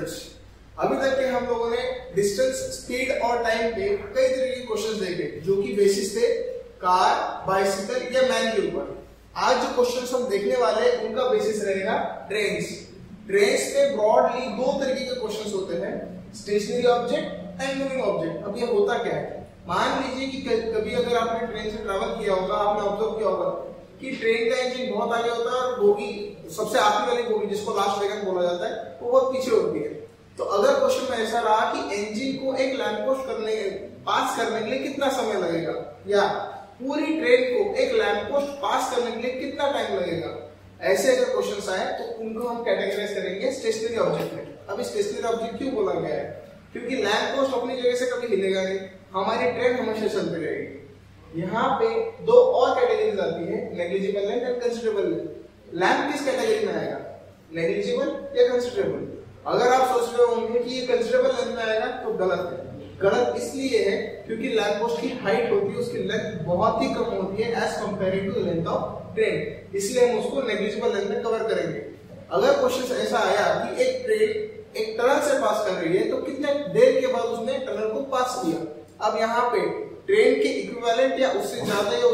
Students, अभी तक के हम लोगों ने डिस्टेंस, स्पीड और टाइम पे कई तरह के क्वेश्चंस देखे जो कि बेसिस थे कार, बाइसिकल या मैन के ऊपर। आज जो क्वेश्चंस हम देखने वाले हैं उनका बेसिस रहेगा ट्रेन्स। ट्रेन्स पे ब्रॉडली दो तरीके के क्वेश्चंस होते हैं, stationary object and moving object. अब ये होता क्या है, मान लीजिए कि कभी अगर आपने ट्रेन से ट्रैवल किया होगा, आपने ऑब्जर्व किया होगा कि ट्रेन का इंजन बहुत आगे होता है और बोगी, सबसे आखिरी वाली बोगी जिसको लास्ट वैगन बोला जाता है, वो बहुत पीछे होती है। तो अगर क्वेश्चन में ऐसा रहा कि इंजन को एक लैंप पोस्ट पास करने के लिए कितना समय लगेगा, या पूरी ट्रेन को एक लैंप पोस्ट पास करने के लिए कितना टाइम लगेगा, ऐसे अगर क्वेश्चंस आए तो उनको हम कैटेगराइज करेंगे स्टेशनरी ऑब्जेक्ट में। अभी स्टेशनरी ऑब्जेक्ट क्यों बोला गया है, क्योंकि लैंप पोस्ट अपनी जगह से कभी हिलेगा नहीं, हमारी ट्रेन हमेशा चलती रहेगी। यहाँ पे दो और कैटेगरीज आती है, negligible length and considerable length. Lamp किस कैटेगरी में आएगा, नेग्लिजिबल या कंसिडरेबल? अगर आप सोच रहे होंगे कि ये कंसिडरेबल लेंथ में आएगा तो गलत है। गलत इसलिए है क्योंकि लैंप पोस्ट की हाइट होती है, उसकी लेंथ बहुत ही कम होती है as comparing to length of train, इसलिए हम उसको नेग्लिजिबल लेंथ में कवर करेंगे। अगर क्वेश्चन ऐसा आया कि एक ट्रेन एक टनल से पास कर रही है तो कितने देर के बाद उसने टनल को पास किया। अब यहाँ पे ट्रेन के इक्विवेलेंट या उससे ज्यादा या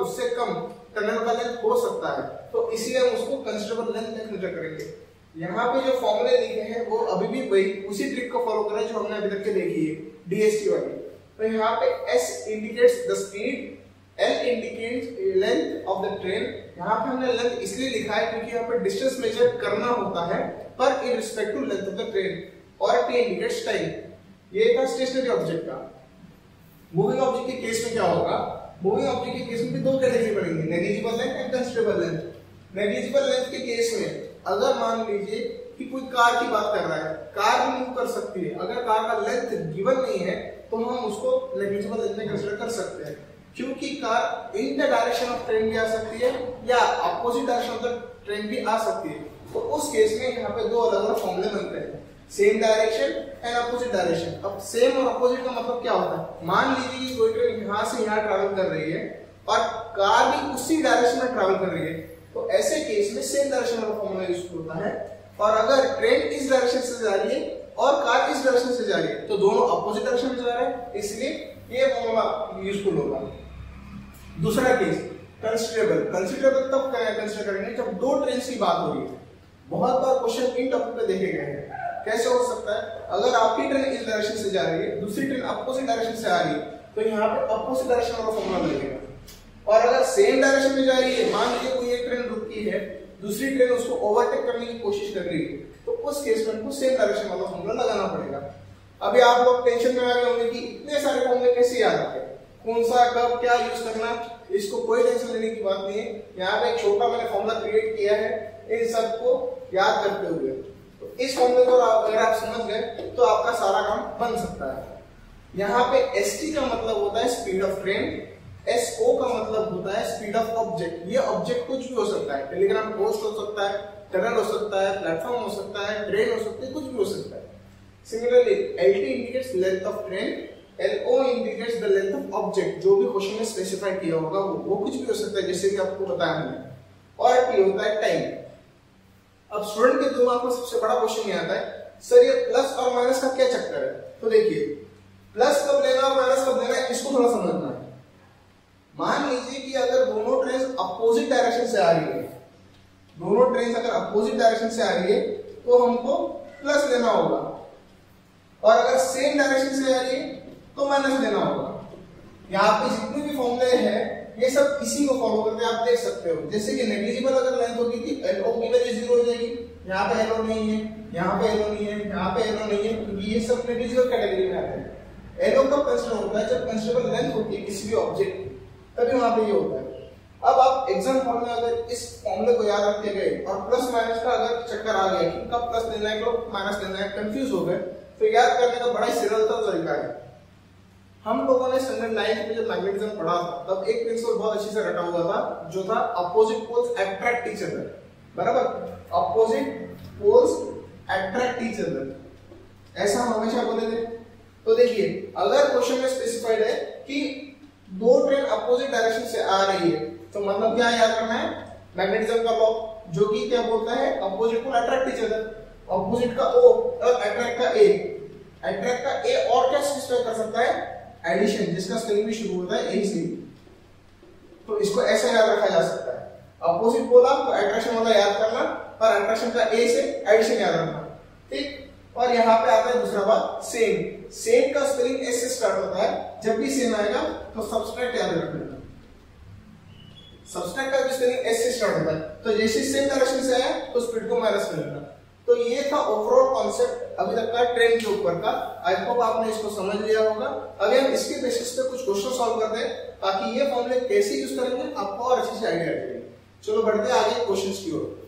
उससे कम टनल का लेंथ हो सकता है, तो इसलिए हम उसको कंसिडरेबल लेंथ में कंसीडर करेंगे। यहाँ पे जो फॉर्मूले लिखे हैं वो अभी भी वही उसी ट्रिक को फॉलो करें जो हमने अभी तक के देखी है, डीएसटी वाली। तो यहाँ पे S indicates the speed, L indicates length of the train. यहाँ पे हमने लेंथ इसलिए लिखा है क्योंकि यहाँ पे डिस्टेंस मेजर करना होता है पर in respect to length of the train, और T इंडिकेट्स टाइम। ये था स्टेशनरी ऑब्जेक्ट का। मूविंग ऑब्जेक्ट के केस में क्या होगा, मूविंग ऑब्जेक्ट के केस में भी दो कैटेगरी बनेंगे, negligible length and considerable length. Negligible length के केस में अगर मान लीजिए कि कोई कार की बात कर रहा है, कार भी मूव कर सकती है, अगर कार का लेंथ गिवन नहीं है तो हम उसको नेग्लिजिबल लेंथ में कंसीडर कर सकते हैं, क्योंकि car in the direction of train भी आ सकती है या opposite direction of the train भी आ सकती है। तो उस केस में यहाँ पे दो अलग अलग फॉर्मूले बनते हैं, same direction and opposite direction. अब सेम और अपोजिट का मतलब क्या होता है, मान लीजिए कि कोई ट्रेन यहाँ से यहाँ ट्रैवल कर रही है और कार भी उसी डायरेक्शन में ट्रैवल कर रही है, तो ऐसे केस में सेम डायरेक्शन वाला फॉर्मूला यूज होता है। और अगर ट्रेन इस डायरेक्शन से जा रही है और कार इस डायरेक्शन से जा रही है तो दोनों अपोजिट डायरेक्शन में जा रहे हैं, इसलिए ये फॉर्मूला यूजफुल होगा। दूसरा केस कंसिडरेबल। कंसिडरेबल तब कंसीडर करेंगे जब दो ट्रेन की बात हो रही है। बहुत बार क्वेश्चन इन टॉपिक पे देखे गए हैं। कैसे हो सकता है, अगर आपकी ट्रेन इस डायरेक्शन से जा रही है, दूसरी ट्रेन अपोजिट डायरेक्शन से आ रही है, तो यहाँ पे अपोजिट डायरेक्शन वाला फॉर्मूला लगेगा। और अगर सेम डायरेक्शन में जा रही है, मान लीजिए कोई एक ट्रेन रुकी है, दूसरी ट्रेन उसको ओवरटेक करने की कोशिश कर रही है, तो उस केस में हमको सेम डायरेक्शन वाला फॉर्मूला लगाना पड़ेगा। अभी आप लोग टेंशन में आ गए होंगे कि इतने सारे फॉर्मूले कैसे याद आते हैं, कौन सा कब क्या यूज करना, इसको कोई टेंशन लेने की बात नहीं है। यहाँ पे एक छोटा मैंने फॉर्मूला क्रिएट किया है इन सबको याद करते हुए। तो इस फॉर्मूले को अगर आप समझ गए तो आपका सारा काम बन सकता है। यहाँ पे ST का मतलब होता है स्पीड ऑफ ट्रेन, SO का मतलब होता है स्पीड ऑफ ऑब्जेक्ट। ये ऑब्जेक्ट कुछ भी हो सकता है, टेलीग्राम पोस्ट हो सकता है, टनल हो सकता है, प्लेटफॉर्म हो सकता है, ट्रेन हो सकती है, कुछ भी हो सकता है। Similarly LT indicates length of train, LO indicates the length of object. जो भी क्वेश्चन में स्पेसिफाई किया होगा वो कुछ भी हो सकता है, जैसे कि आपको बताया हमने। और T होता है टाइम। अब स्टूडेंट के दिमाग में सबसे बड़ा क्वेश्चन ये आता है, सर ये प्लस और माइनस का क्या चक्कर है? तो देखिए, प्लस कब लेना और माइनस कब लेना है इसको थोड़ा समझना है। मान लीजिए कि अगर दोनों ट्रेन अपोजिट डायरेक्शन से आ रही है, दोनों ट्रेन अगर अपोजिट डायरेक्शन से आ रही है तो हमको प्लस लेना होगा, और अगर सेम डायरेक्शन से आ रही है तो माइनस लेना होगा। यहाँ पे जितने भी फॉर्मूले हैं ये सब इसी को फॉलो करते हैं, आप देख सकते हो। जैसे कि नेग्लिजिबल अगर लेंथ होगी थी, LO की वैल्यू 0 हो जाएगी, यहाँ पे LO नहीं है, यहाँ पे LO नहीं है, यहाँ पे LO नहीं है, क्योंकि ये सब नेग्लिजिबल कैटेगरी में आते हैं। LO कब कंसीडर होता है, जब कंसीडरेबल लेंथ होती है किसी भी ऑब्जेक्ट, तभी वहां पे ये होता है। अब आप एग्जाम हॉल में अगर इस फॉर्मूले को याद रखते गए और प्लस माइनस का अगर चक्कर आ गया कि कब प्लस लेना है कब माइनस लेना है, कंफ्यूज हो गए, तो याद करने का बड़ा ही सरल तरीका है। हम लोगों ने स्टैंडर्ड 9 में जब मैग्नेटिज्म पढ़ा तब एक प्रिंसिपल बहुत अच्छे से रटा हुआ था, जो था opposite poles attract each other. बराबर, opposite poles attract each other, ऐसा हम हमेशा बोले थे। तो देखिए, अगर क्वेश्चन में स्पेसिफाइड है कि दो ट्रेन अपोजिट डायरेक्शन से आ रही है, तो मतलब क्या याद करना है, मैग्नेटिज्म का लॉ, जो कि क्या बोलता है, opposite pole attract each other. Opposite का ओ और अट्रैक्ट का ए, अट्रैक्ट का ए और क्या स्पेसिफाई कर सकता है, एडिशन, जिसका स्पेलिंग भी शुरू होता है ए से, तो इसको ऐसे याद रखा जा सकता है। अपोजिट बोला तो अट्रैक्शन वाला याद करना, पर अट्रैक्शन का ए से एडिशन याद रखना, ठीक। और यहाँ पे आता है दूसरा बात सेम, सेम का स्पेलिंग एस से स्टार्ट होता है, जब भी सेम आएगा तो सब्सट्रैक्ट याद रखना, सब्सट्रैक्ट का भी स्पेलिंग एस से स्टार्ट होता है, तो जैसे सेम डायरेक्शन से आया तो स्पीड को माइनस कर लेना। तो ये था ओवरऑल कॉन्सेप्ट अभी तक का ट्रेन के ऊपर का। आई होप आपने इसको समझ लिया होगा। अभी हम इसके बेसिस पे कुछ क्वेश्चन सॉल्व करते हैं ताकि ये फॉर्मूले कैसे यूज करेंगे आपको और अच्छे से आइडिया आ जाएगा। चलो बढ़ते हैं आगे क्वेश्चंस की ओर।